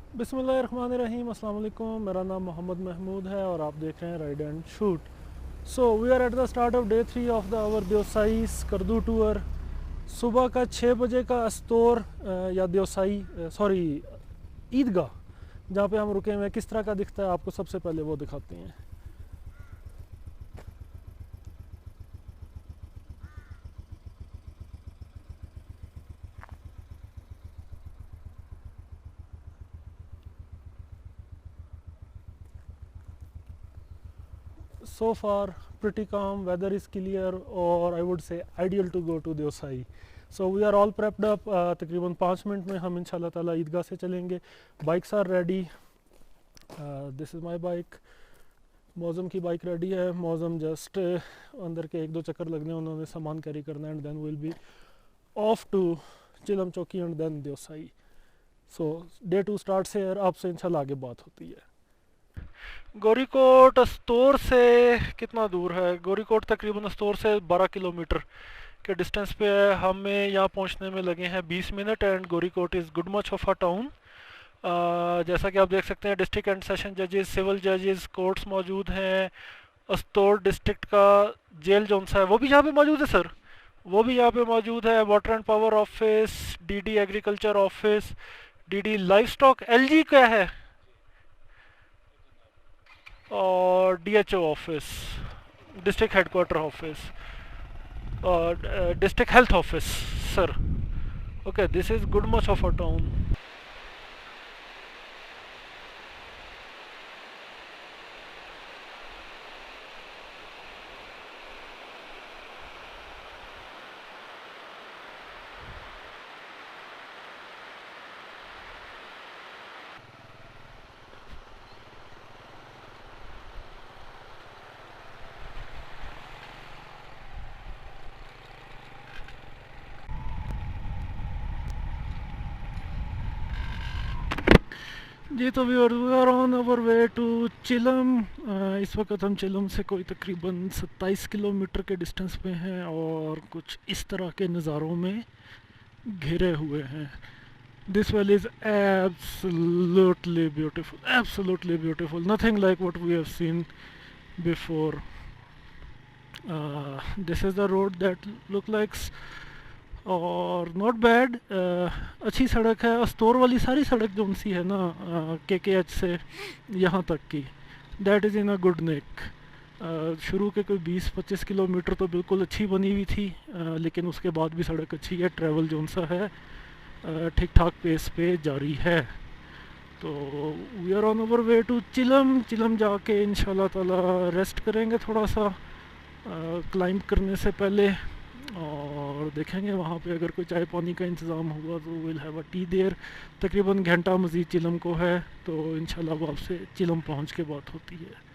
बिस्मिल्लाहिर्रहमानिर्रहीम, अस्सलाम वालेकुम। मेरा नाम मोहम्मद महमूद है और आप देख रहे हैं ride and shoot. So we are at the start of day 3 of the our Deosai Skardu tour. सुबह का 6 बजे का अस्तोर या देवसाई सॉरी ईदगाह जहाँ पे हम रुके हुए हैं, किस तरह का दिखता है आपको सबसे पहले वो दिखाते हैं। So far pretty calm, weather is clear और I would say ideal to go to Deosai. So we are all prepped up. तकरीबन 5 मिनट में हम इंशाल्लाह ताला ईदगाह से चलेंगे. Bikes are ready. This is my bike. Mauzam की बाइक रेडी है. मौज़म जस्ट अंदर के एक दो चक्कर लगने, उन्होंने सामान कैरी करना है, and then will be off to Chilam Chowki and then Deosai. So day 2 start से आपसे इंशाल्लाह आगे बात होती है. गोरीकोट अस्तोर से कितना दूर है? गोरीकोट तकरीबन अस्तोर से 12 किलोमीटर के डिस्टेंस पे है. हमें यहाँ पहुँचने में लगे हैं 20 minute and गोरीकोट is good much of a town. जैसा कि आप देख सकते हैं, डिस्ट्रिक्ट एंड सेशन जजेस, सिविल जजेस, कोर्ट्स मौजूद हैं. अस्तोर डिस्ट्रिक्ट का जेल जौन सा है वो भी यहाँ पे मौजूद है सर. वो भी यहाँ पे मौजूद है. Water and power office, DD agriculture office, DD livestock, LG क्या है, और DHO office, district headquarter office, और district health office sir. Okay, this is good much of a town. जी तो viewers, we are on our way to Chilam. इस वक्त हम चिलम से कोई तकरीबन 27 किलोमीटर के डिस्टेंस पे हैं और कुछ इस तरह के नज़ारों में घिरे हुए हैं. This valley is absolutely beautiful, nothing like what we have seen before. This is the road that look likes और नॉट बैड. अच्छी सड़क है. अस्तौर वाली सारी सड़क जो सी है ना, के एच से यहाँ तक की, that is in a good neck. शुरू के कोई 20-25 किलोमीटर तो बिल्कुल अच्छी बनी हुई थी, लेकिन उसके बाद भी सड़क अच्छी है. ट्रैवल जो सा है ठीक ठाक पेस पे जारी है. तो we are on over way to Chilam. Chilam जाके इंशाल्लाह ताला रेस्ट करेंगे थोड़ा सा क्लाइंब करने से पहले, और देखेंगे वहाँ पे अगर कोई चाय पानी का इंतज़ाम हुआ तो will have a tea there. तकरीबन घंटा मज़ीद चिलम को है, तो इंशाल्लाह आपसे चिलम पहुँच के बात होती है.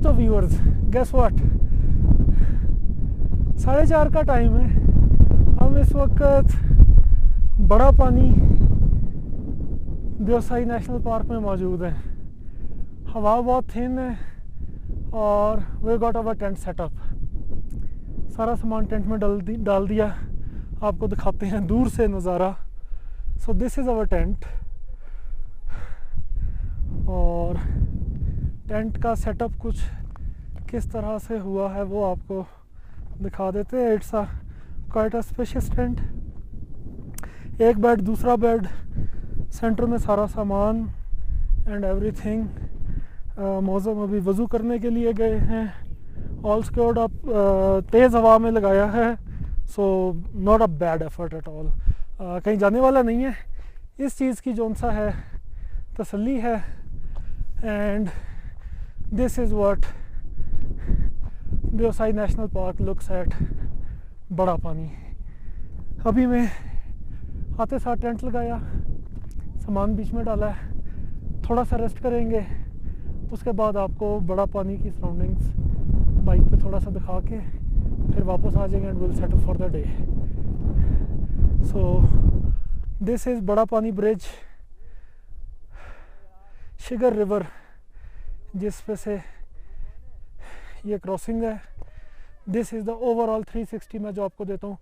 तो व्यूअर्स, गेस व्हाट, 4:30 का टाइम है। हम इस वक्त बड़ा पानी देवसाई नेशनल पार्क में मौजूद हैं। हवा बहुत थिन है और we got our tent setup. सारा सामान टेंट में डाल दिया। आपको दिखाते हैं दूर से नज़ारा। सो दिस इज़ अवर टेंट और टेंट का सेटअप कुछ किस तरह से हुआ है वो आपको दिखा देते हैं। It's a quite a spacious tent. एक बेड, दूसरा बेड, सेंटर में सारा सामान एंड एवरीथिंग। मौसम अभी वज़ू करने के लिए गए हैं। ऑल स्क्योर्ड अप, तेज़ हवा में लगाया है। So not a bad effort at all. कहीं जाने वाला नहीं है। इस चीज़ की जौन सा है तसल्ली है। And this is what Deosai national park looks at Bara Pani. अभी मैं आते साथ टेंट लगाया, सामान बीच में डाला है, थोड़ा सा रेस्ट करेंगे। उसके बाद आपको बड़ा पानी की सराउंडिंग्स बाइक पे थोड़ा सा दिखा के फिर वापस आ जाएंगे and will settle for the day. So this is बड़ा पानी ब्रिज, शिगर रिवर जिस पे से ये क्रॉसिंग है। दिस इज़ द ओवरऑल 360 मैं जो आपको देता हूँ।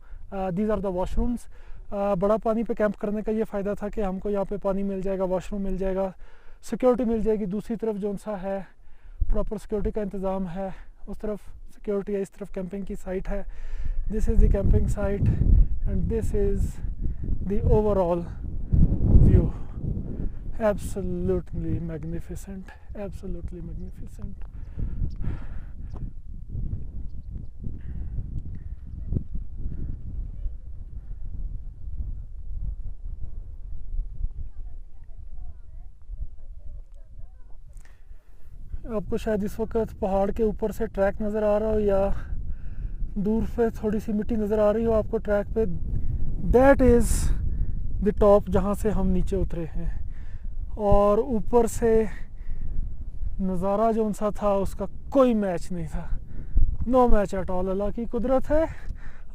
These are the washrooms. Bara Pani पे कैंप करने का ये फ़ायदा था कि हमको यहाँ पे पानी मिल जाएगा, वॉशरूम मिल जाएगा, सिक्योरिटी मिल जाएगी। दूसरी तरफ जो सा है प्रॉपर सिक्योरिटी का इंतज़ाम है। उस तरफ सिक्योरिटी है, इस तरफ कैंपिंग की साइट है। This is the camping site and this is the overall view. Absolutely magnificent, absolutely magnificent. आपको शायद इस वक्त पहाड़ के ऊपर से ट्रैक नज़र आ रहा हो या दूर पे थोड़ी सी मिट्टी नज़र आ रही हो आपको ट्रैक पे। दैट इज़ द टॉप जहाँ से हम नीचे उतरे हैं। और ऊपर से नज़ारा जो सा था उसका कोई मैच नहीं था। No match at all. Allah की कुदरत है।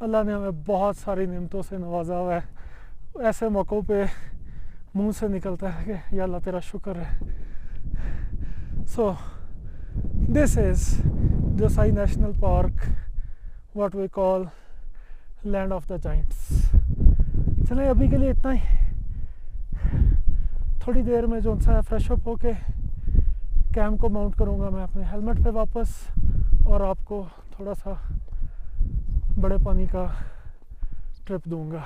अल्लाह ने हमें बहुत सारी नेमतों से नवाजा हुआ है। ऐसे मौक़ों पे मुंह से निकलता है कि या अल्लाह तेरा शुक्र है। So this is Deosai national park, what we call land of the giants. चलें अभी के लिए इतना ही। थोड़ी देर में जो सा है फ्रेश अप होके कैम्प को माउंट करूँगा मैं अपने हेलमेट पे वापस और आपको थोड़ा सा बड़े पानी का ट्रिप दूंगा।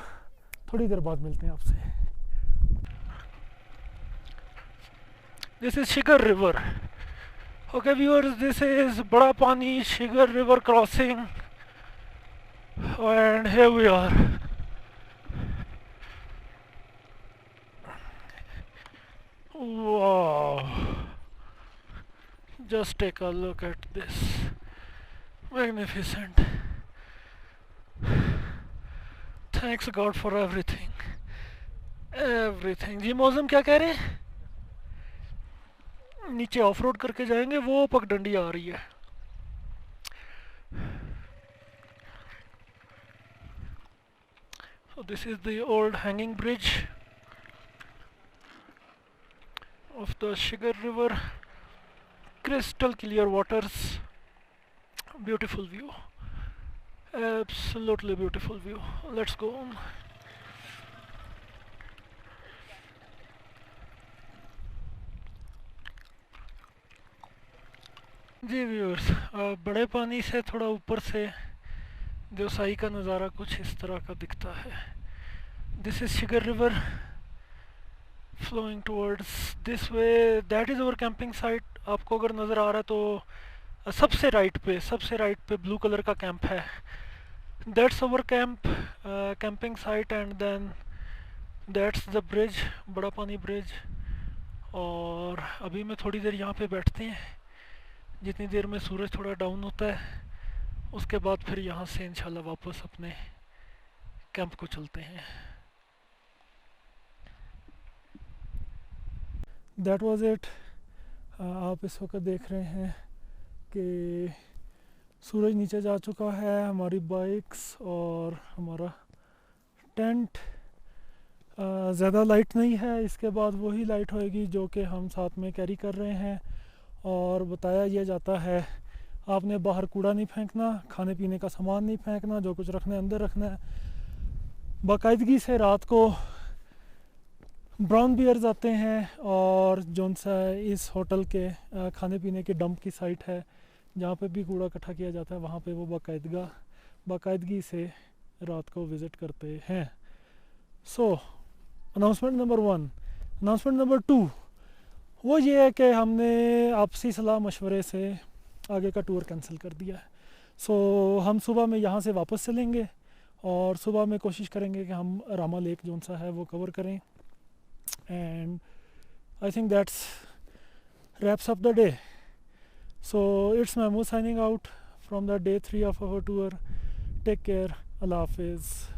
थोड़ी देर बाद मिलते हैं आपसे। This is Shigar river. Okay viewers, this is Bara Pani Shigar river crossing and here we are. Wow, just take a look at this. Magnificent. Thanks God for everything. Everything. जी मौसम क्या कह रहे हैं? नीचे ऑफ रोड करके जाएंगे, वो पगडंडी आ रही है। So this is the old hanging bridge of the Shigar River. Crystal clear waters. Beautiful view. Absolutely beautiful view. Let's go on. जी व्यूअर्स, बड़े पानी से थोड़ा ऊपर से देवसाई का नज़ारा कुछ इस तरह का दिखता है। This is Shigar river flowing towards this way. That is our camping site. आपको अगर नज़र आ रहा है तो सबसे राइट पे ब्लू कलर का कैंप है। That's our camp, camping site and then that's the bridge, Bara Pani bridge. और अभी मैं थोड़ी देर यहाँ पे बैठते हैं, जितनी देर में सूरज थोड़ा डाउन होता है उसके बाद फिर यहाँ से इंशाल्लाह वापस अपने कैंप को चलते हैं। That was it. आप इस वक्त देख रहे हैं कि सूरज नीचे जा चुका है, हमारी बाइक्स और हमारा टेंट। ज़्यादा लाइट नहीं है, इसके बाद वही लाइट होएगी जो कि हम साथ में कैरी कर रहे हैं। और बताया यह जाता है आपने बाहर कूड़ा नहीं फेंकना, खाने पीने का सामान नहीं फेंकना, जो कुछ रखना है अंदर रखना है। बाकायदगी से रात को ब्राउन बियर्स आते हैं और जौन सा इस होटल के खाने पीने के डंप की साइट है जहाँ पे भी कूड़ा इकट्ठा किया जाता है, वहाँ पे वो बाकायदगी से रात को विज़िट करते हैं। सो अनाउंसमेंट नंबर 1। अनाउंसमेंट नंबर 2 वो ये है कि हमने आपसी सलाह मशवरे से आगे का टूर कैंसिल कर दिया है। सो हम सुबह में यहाँ से वापस चलेंगे और सुबह में कोशिश करेंगे कि हम रामा लेक जौन सा है वो कवर करें। And I think that's wraps up the day. So it's Mahmood signing out from the day 3 of our tour. Take care. Allah Hafiz.